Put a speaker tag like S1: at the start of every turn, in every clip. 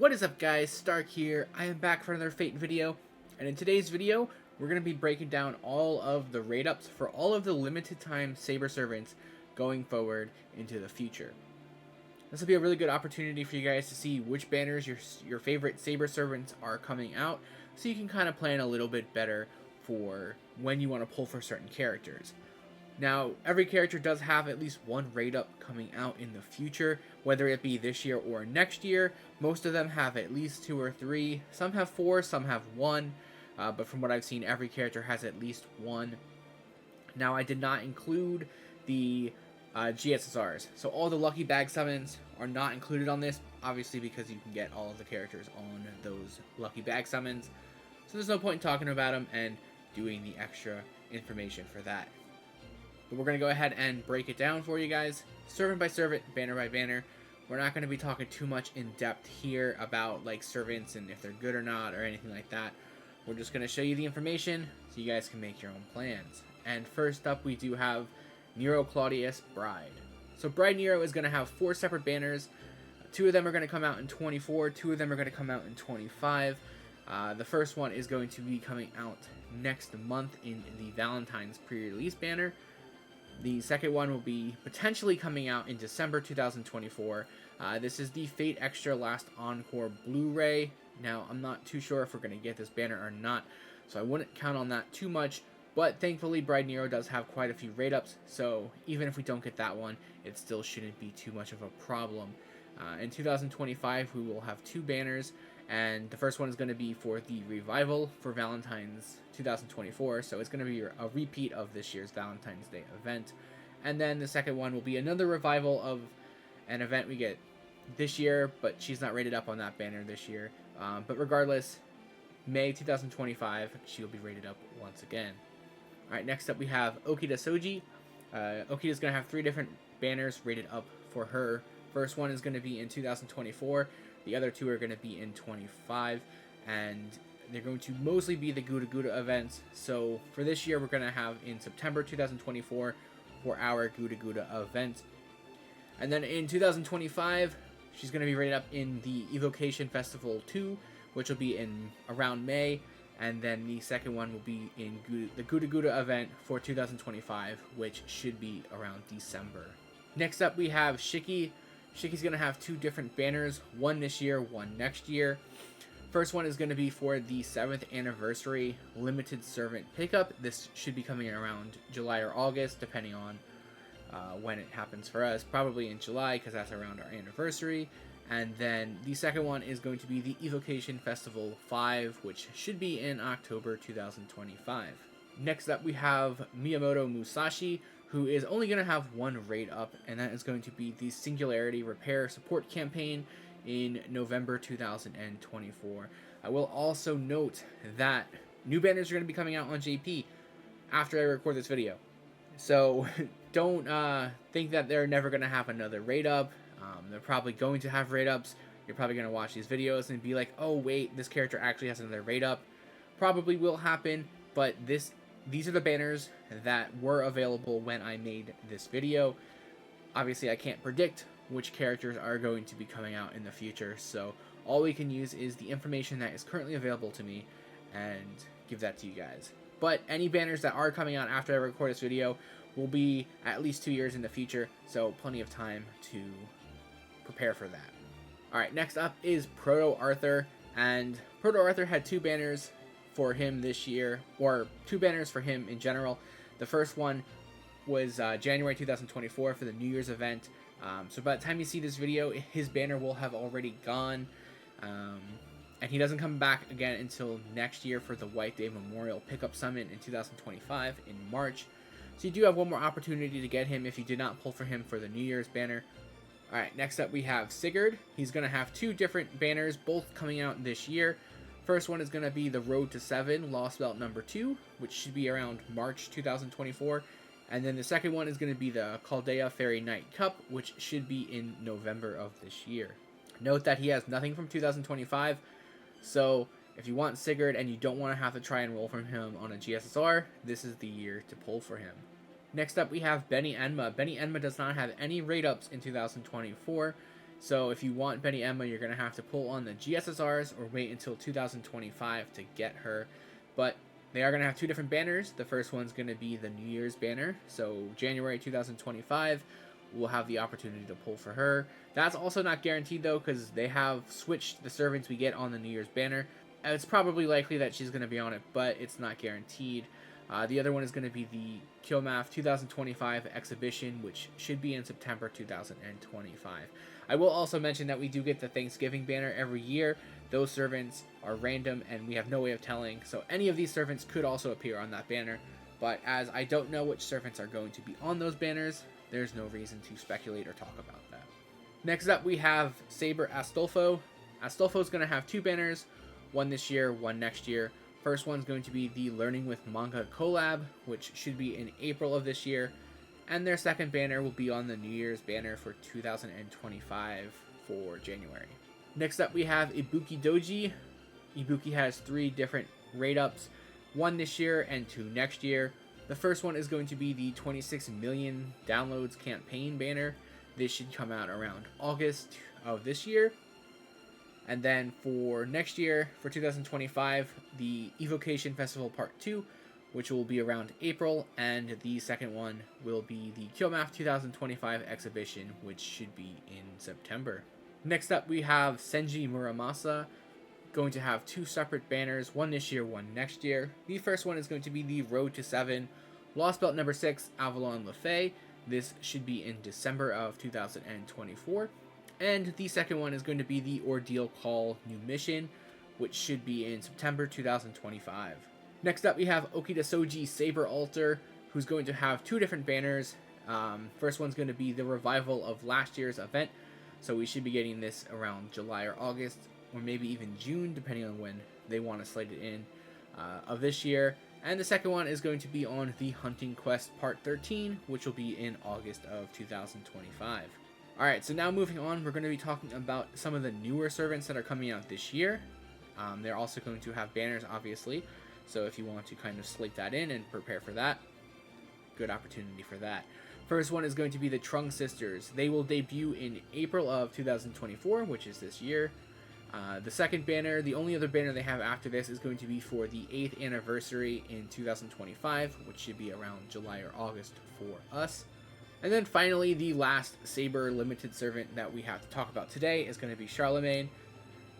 S1: What is up, guys? Stark here. I am back for another Fate video, and in today's video we're going to be breaking down all of the rate ups for all of the limited time Saber servants going forward into the future. This will be a really good opportunity for you guys to see which banners your favorite Saber servants are coming out, so you can kind of plan a little bit better for when you want to pull for certain characters. Now, every character does have at least one rate up coming out in the future, whether it be this year or next year. Most of them have at least 2 or 3. Some have 4, some have 1. But from what I've seen, every character has at least 1. Now, I did not include the GSSRs. So all the lucky bag summons are not included on this, obviously because you can get all of the characters on those lucky bag summons. So there's no point in talking about them and doing the extra information for that. But we're going to go ahead and break it down for you guys, servant by servant, banner by banner. We're not going to be talking too much in depth here about like servants and if they're good or not or anything like that. We're just going to show you the information so you guys can make your own plans. And first up, we do have Nero Claudius Bride. So Bride Nero is going to have 4 separate banners. 2 of them are going to come out in 24, 2 of them are going to come out in 25. The first one is going to be coming out next month in the Valentine's pre-release banner. The second one will be potentially coming out in December 2024. This is the Fate Extra Last Encore Blu-ray. Now, I'm not too sure if we're going to get this banner or not, so I wouldn't count on that too much. But thankfully, Bride Nero does have quite a few rate ups, so even if we don't get that one, it still shouldn't be too much of a problem. In 2025, we will have 2 banners, and the first one is going to be for the Revival for Valentine's 2024, so it's going to be a repeat of this year's Valentine's Day event. And then the second one will be another revival of an event we get this year, but she's not rated up on that banner this year. But regardless, May 2025, she'll be rated up once again. Alright, next up we have Okita Soji. Okita's going to have 3 different banners rated up for her. First one is going to be in 2024. The other 2 are going to be in 25. And they're going to mostly be the Gouda Gouda events. So for this year, we're going to have in September 2024 for our Gouda Gouda event. And then in 2025, she's going to be rated up in the Evocation Festival 2, which will be in around May. And then the second one will be in the Gouda Gouda event for 2025, which should be around December. Next up, we have Shiki. Shiki's going to have 2 different banners, one this year, one next year. First one is going to be for the 7th anniversary limited servant pickup. This should be coming in around July or August, depending on when it happens for us. Probably in July, because that's around our anniversary. And then the second one is going to be the Evocation Festival 5, which should be in October 2025. Next up, we have Miyamoto Musashi, who is only going to have 1 rate up, and that is going to be the Singularity Repair Support Campaign in November 2024. I will also note that new banners are going to be coming out on JP after I record this video. So don't think that they're never going to have another rate up. They're probably going to have rate ups. You're probably going to watch these videos and be like, oh wait, this character actually has another rate up. Probably will happen, but these are the banners that were available when I made this video. Obviously, I can't predict which characters are going to be coming out in the future, so all we can use is the information that is currently available to me and give that to you guys. But any banners that are coming out after I record this video will be at least 2 years in the future, so plenty of time to prepare for that. Alright, next up is Proto Arthur, and Proto Arthur had 2 banners for him this year, or 2 banners for him in general. The first one was January 2024 for the New Year's event. So by the time you see this video, his banner will have already gone. And he doesn't come back again until next year for the White Day Memorial Pickup Summit in 2025 in March. So you do have one more opportunity to get him if you did not pull for him for the New Year's banner. Alright, next up we have Sigurd. He's going to have 2 different banners, both coming out this year. First one is going to be the Road to 7 Lost Belt number 2, which should be around March 2024. And then the second one is going to be the Chaldea Fairy Knight Cup, which should be in November of this year. Note that he has nothing from 2025, so if you want Sigurd and you don't want to have to try and roll from him on a GSSR, this is the year to pull for him. Next up we have Benny Enma. Benny Enma does not have any rate ups in 2024. So if you want Benny Emma, you're going to have to pull on the GSSRs or wait until 2025 to get her. But they are going to have two different banners. The first one's going to be the New Year's banner. So January 2025, we'll have the opportunity to pull for her. That's also not guaranteed though, because they have switched the servants we get on the New Year's banner. It's probably likely that she's going to be on it, but it's not guaranteed. The other one is going to be the Killmath 2025 exhibition, which should be in September 2025. I will also mention that we do get the Thanksgiving banner every year. Those servants are random and we have no way of telling, so any of these servants could also appear on that banner. But as I don't know which servants are going to be on those banners, there's no reason to speculate or talk about that. Next up, we have Saber Astolfo. Astolfo is going to have two banners, one this year, one next year. First one's going to be the Learning with Manga collab, which should be in April of this year. And their second banner will be on the New Year's banner for 2025 for January. Next up, we have Ibuki Doji. Ibuki has 3 different rate ups, one this year and 2 next year. The first one is going to be the 26 million downloads campaign banner. This should come out around August of this year. And then for next year, for 2025, the Evocation Festival Part 2, which will be around April, and the second one will be the Killmath 2025 exhibition, which should be in September. Next up, we have Senji Muramasa, going to have 2 separate banners, one this year, one next year. The first one is going to be the Road to 7 Lost Belt number 6 Avalon Lefay. This should be in December of 2024. And the second one is going to be the Ordeal Call New Mission, which should be in September 2025. Next up, we have Okita Soji Saber Altar, who's going to have 2 different banners. First one's going to be the revival of last year's event, so we should be getting this around July or August, or maybe even June, depending on when they want to slate it in, of this year. And the second one is going to be on the Hunting Quest Part 13, which will be in August of 2025. Alright, so now moving on, we're going to be talking about some of the newer servants that are coming out this year. They're also going to have banners, obviously, so if you want to kind of slate that in and prepare for that, good opportunity for that. First one is going to be the Trung Sisters. They will debut in April of 2024, which is this year. The second banner, the only other banner they have after this, is going to be for the 8th anniversary in 2025, which should be around July or August for us. And then finally, the last Saber limited servant that we have to talk about today is going to be Charlemagne.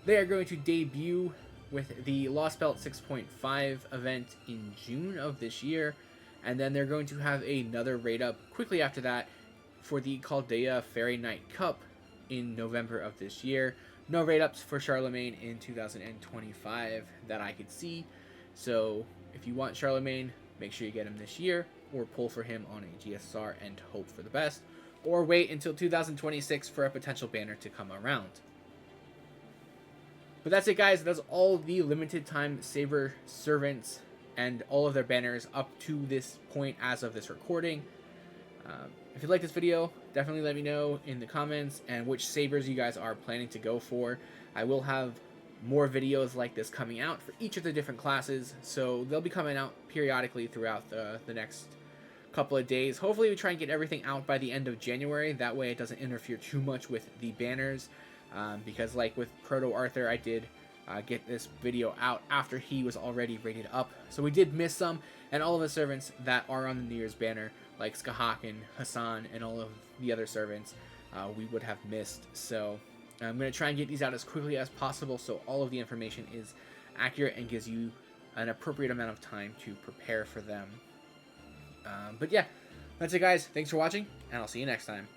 S1: They are going to debut with the Lost Belt 6.5 event in June of this year, and then they're going to have another raid up quickly after that for the Chaldea Fairy Night Cup in November of this year. No raid ups for Charlemagne in 2025 that I could see, so if you want Charlemagne, make sure you get him this year, or pull for him on a GSR and hope for the best, or wait until 2026 for a potential banner to come around. But that's it, guys. That's all the limited time Saber servants and all of their banners up to this point as of this recording. If you like this video, definitely let me know in the comments and which Sabers you guys are planning to go for. I will have more videos like this coming out for each of the different classes, so they'll be coming out periodically throughout the next couple of days. Hopefully we try and get everything out by the end of January, that way it doesn't interfere too much with the banners, because like with Proto Arthur, I did get this video out after he was already rated up, so we did miss some, and all of the servants that are on the New Year's banner, like Skahak and Hassan and all of the other servants, we would have missed. So I'm going to try and get these out as quickly as possible so all of the information is accurate and gives you an appropriate amount of time to prepare for them. But yeah, that's it, guys. Thanks for watching, and I'll see you next time.